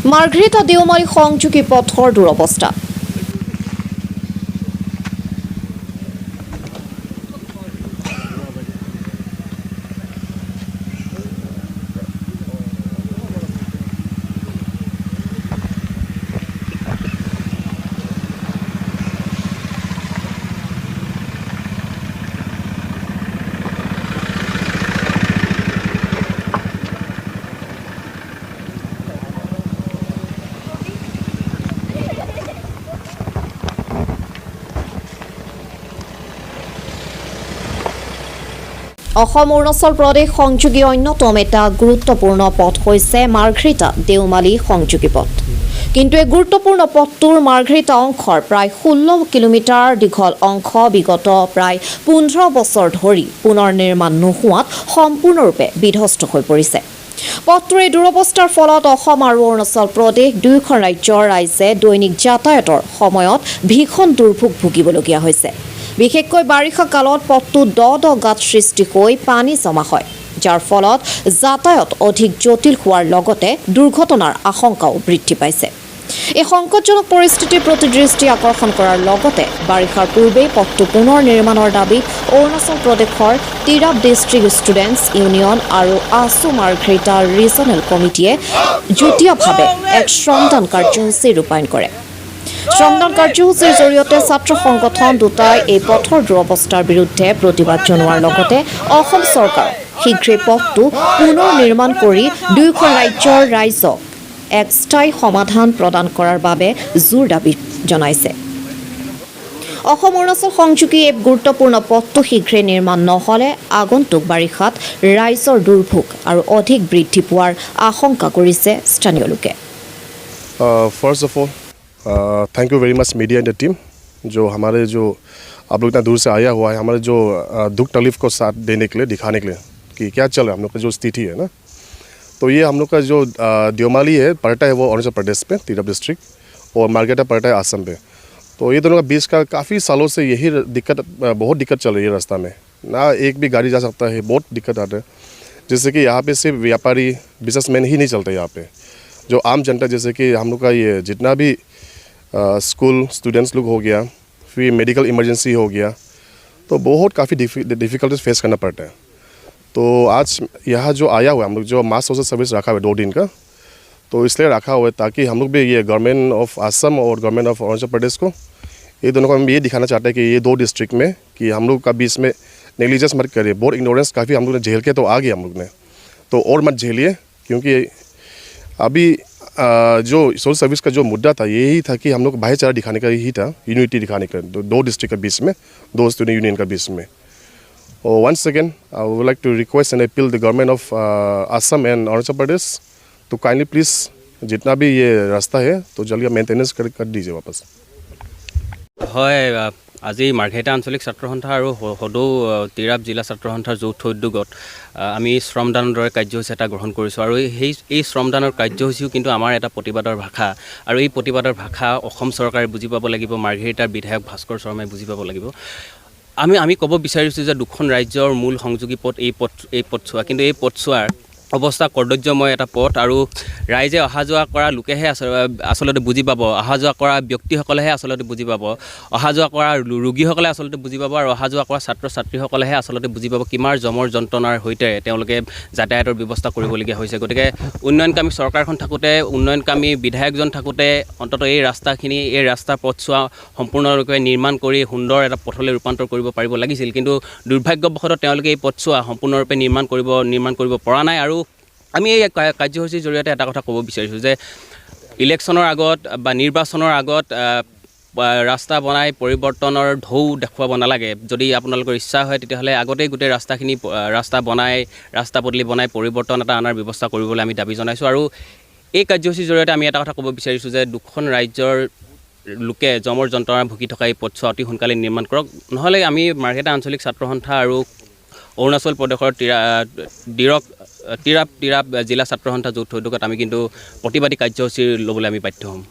মাৰ্ঘেৰিটা দেওমাৰী সংযোগী পথৰ দুৰৱস্থা। অসম অৰুণাচল প্ৰদেশ সংযোগী অন্যতম এটা গুৰুত্বপূৰ্ণ পথ হৈছে মাৰ্ঘেৰিটা দেওমালী সংযোগী পথ। কিন্তু এই গুৰুত্বপূৰ্ণ পথটোৰ মাৰ্ঘেৰিটা অংশৰ প্ৰায় 16 কিলোমিটাৰ দীঘল অংশ বিগত প্ৰায় 15 বছৰ ধৰি পুনৰ নিৰ্মাণ নোহোৱাত সম্পূৰ্ণৰূপে বিধ্বস্ত হৈ পৰিছে। পথটোৰ এই দুৰৱস্থাৰ ফলত অসম আৰু অৰুণাচল প্ৰদেশ দুয়োখন ৰাজ্যৰ ৰাইজে দৈনিক যাতায়াতৰ সময়ত ভীষণ দুৰ্ভোগ ভুগিবলগীয়া হৈছে। বিশেষকৈ বাৰিষা কালত পথটো দ গাঁত সৃষ্টি হৈ পানী জমা হয়, যাৰ ফলত যাতায়াত অধিক জটিল হোৱাৰ লগতে দুৰ্ঘটনাৰ আশংকাও বৃদ্ধি পাইছে। এই সংকটজনক পৰিস্থিতিৰ প্ৰতি দৃষ্টি আকৰ্ষণ কৰাৰ লগতে বাৰিষাৰ পূৰ্বেই পথটো পুনৰ নিৰ্মাণৰ দাবীত অৰুণাচল প্ৰদেশৰ তিৰাপ ডিষ্ট্ৰিক্ট ষ্টুডেণ্টছ ইউনিয়ন আৰু আছু মাৰ্ঘেৰিটা ৰিজনেল কমিটিয়ে যুটীয়াভাৱে এক শ্ৰমদান কাৰ্যসূচী ৰূপায়ণ কৰে। শ্ৰমদান কাৰ্যসূচীৰ জৰিয়তে ছাত্ৰ সংগঠন দুটাই এই পথৰ দুৰৱস্থাৰ বিৰুদ্ধে প্ৰতিবাদ জনোৱাৰ লগতে অসম চৰকাৰক শীঘ্ৰে পথটো পুনৰ নিৰ্মাণ কৰি দুয়োখন ৰাজ্যৰ ৰাইজক এক স্থায়ী সমাধান প্ৰদান কৰাৰ বাবে জোৰ দাবী জনাইছে। অসম অৰুণাচল সংযোগী এই গুৰুত্বপূৰ্ণ পথটো শীঘ্ৰে নিৰ্মাণ নহ'লে আগন্তুক বাৰিষাত ৰাইজৰ দুৰ্ভোগ আৰু অধিক বৃদ্ধি পোৱাৰ আশংকা কৰিছে স্থানীয় লোকে। First of all thank you very much media and the team जो हमारे जो आप लोग इतना दूर से आया हुआ है हमारे जो दुख तकलीफ को साथ देने के लिए दिखाने के लिए कि क्या चल रहा है हम लोग का जो स्थिति है ना। तो ये हम लोग का जो देवमाली है पड़ता है वो अरुणाचल प्रदेश पे तिरप डिस्ट्रिक्ट और मार्घेरिटा पड़ता है आसम पे। तो ये दोनों का बीच का काफ़ी सालों से यही दिक्कत बहुत दिक्कत चल रही है रास्ता में, ना एक भी गाड़ी जा सकता है, बहुत दिक्कत आता है। जैसे कि यहाँ पे सिर्फ व्यापारी बिजनेसमैन ही नहीं चलते यहाँ पे, जो आम जनता जैसे कि हम लोग का ये जितना भी स्कूल स्टूडेंट्स लोग हो गया, फिर मेडिकल इमरजेंसी हो गया, तो बहुत काफ़ी डिफ़िकल्टीज फेस करना पड़ता है। तो आज यहाँ जो आया हुआ है हम लोग जो मास सोशल सर्विस रखा हुआ है 2 दिन का, तो इसलिए रखा हुआ है ताकि हम लोग भी ये गवर्नमेंट ऑफ असम और गवर्नमेंट ऑफ अरुणाचल प्रदेश को ये दोनों को हम ये दिखाना चाहते हैं कि ये 2 डिस्ट्रिक्ट में कि हम लोग का बीच में नेग्लिजेंस मत करिए। बहुत इग्नोरेंस काफ़ी हम लोग ने झेल के तो आ गए हम लोग ने, तो और मत झेलिए, क्योंकि अभी जो सोशल सर्विस का जो मुद्दा था यही था कि हम लोग भाईचारा दिखाने का ही था, यूनिटी दिखाने का 2 डिस्ट्रिक्ट के बीच में, 2 स्टूडेंट यूनियन का बीच में। और once again I would like to request and appeal the government of Assam and Arunachal Pradesh to kindly please जितना भी ये रास्ता है तो जल्दी मेंटेनेंस कर दीजिए वापस। হয়, আজি মাৰ্ঘেৰিটা আঞ্চলিক ছাত্ৰ সন্থা আৰু সদৌ তিৰাপ জিলা ছাত্ৰ সন্থাৰ যৌথ উদ্যোগত আমি শ্ৰমদানৰ দৰে কাৰ্যসূচী এটা গ্ৰহণ কৰিছোঁ আৰু এই শ্ৰমদানৰ কাৰ্যসূচীও কিন্তু আমাৰ এটা প্ৰতিবাদৰ ভাষা আৰু এই প্ৰতিবাদৰ ভাষা অসম চৰকাৰে বুজি পাব লাগিব, মাৰ্ঘেৰিটাৰ বিধায়ক ভাস্কৰ শৰ্মাই বুজি পাব লাগিব। আমি ক'ব বিচাৰিছোঁ যে দুখন ৰাজ্যৰ মূল সংযোগী পথ এই পথছোৱা, কিন্তু এই পথছোৱাৰ অৱস্থা কৰ্দৰ্যময় এটা পথ আৰু ৰাইজে অহা যোৱা কৰা লোকেহে আচলতে বুজি পাব, অহা যোৱা কৰা ব্যক্তিসকলেহে আচলতে বুজি পাব, অহা যোৱা কৰা ৰোগীসকলে আচলতে বুজি পাব আৰু অহা যোৱা কৰা ছাত্ৰ ছাত্ৰীসকলেহে আচলতে বুজি পাব কিমান জমৰ যন্ত্ৰণাৰ সৈতে তেওঁলোকে যাতায়াতৰ ব্যৱস্থা কৰিবলগীয়া হৈছে। গতিকে উন্নয়নকামী চৰকাৰখন থাকোঁতে, উন্নয়নকামী বিধায়কজন থাকোঁতে অন্ততঃ এই ৰাস্তাৰ পথছোৱা সম্পূৰ্ণৰূপে নিৰ্মাণ কৰি সুন্দৰ এটা পথলৈ ৰূপান্তৰ কৰিব পাৰিব লাগিছিল, কিন্তু দুৰ্ভাগ্যবশতঃ তেওঁলোকে এই পথছোৱা সম্পূৰ্ণৰূপে নিৰ্মাণ কৰিব পৰা নাই। আৰু আমি এই কাৰ্যসূচীৰ জৰিয়তে এটা কথা ক'ব বিচাৰিছোঁ যে ইলেকশ্যনৰ আগত বা নিৰ্বাচনৰ আগত ৰাস্তা বনাই পৰিৱৰ্তনৰ ঢৌ দেখুৱাব নালাগে। যদি আপোনালোকৰ ইচ্ছা হয় তেতিয়াহ'লে আগতেই গোটেই ৰাস্তা পদূলি বনাই পৰিৱৰ্তন এটা অনাৰ ব্যৱস্থা কৰিবলৈ আমি দাবী জনাইছোঁ। আৰু এই কাৰ্যসূচীৰ জৰিয়তে আমি এটা কথা ক'ব বিচাৰিছোঁ যে দুখন ৰাজ্যৰ লোকে জমৰ যন্ত্ৰণা ভুগি থকা এই পথছোৱা অতি সোনকালে নিৰ্মাণ কৰক, নহ'লে আমি মাৰ্ঘেৰিটা আঞ্চলিক ছাত্ৰ সন্থা আৰু অৰুণাচল প্ৰদেশৰ তিৰাপ জিলা ছাত্ৰ সন্থা যৌথ উদ্যোগত আমি কিন্তু প্ৰতিবাদী কাৰ্যসূচী ল'বলৈ আমি বাধ্য হ'ম।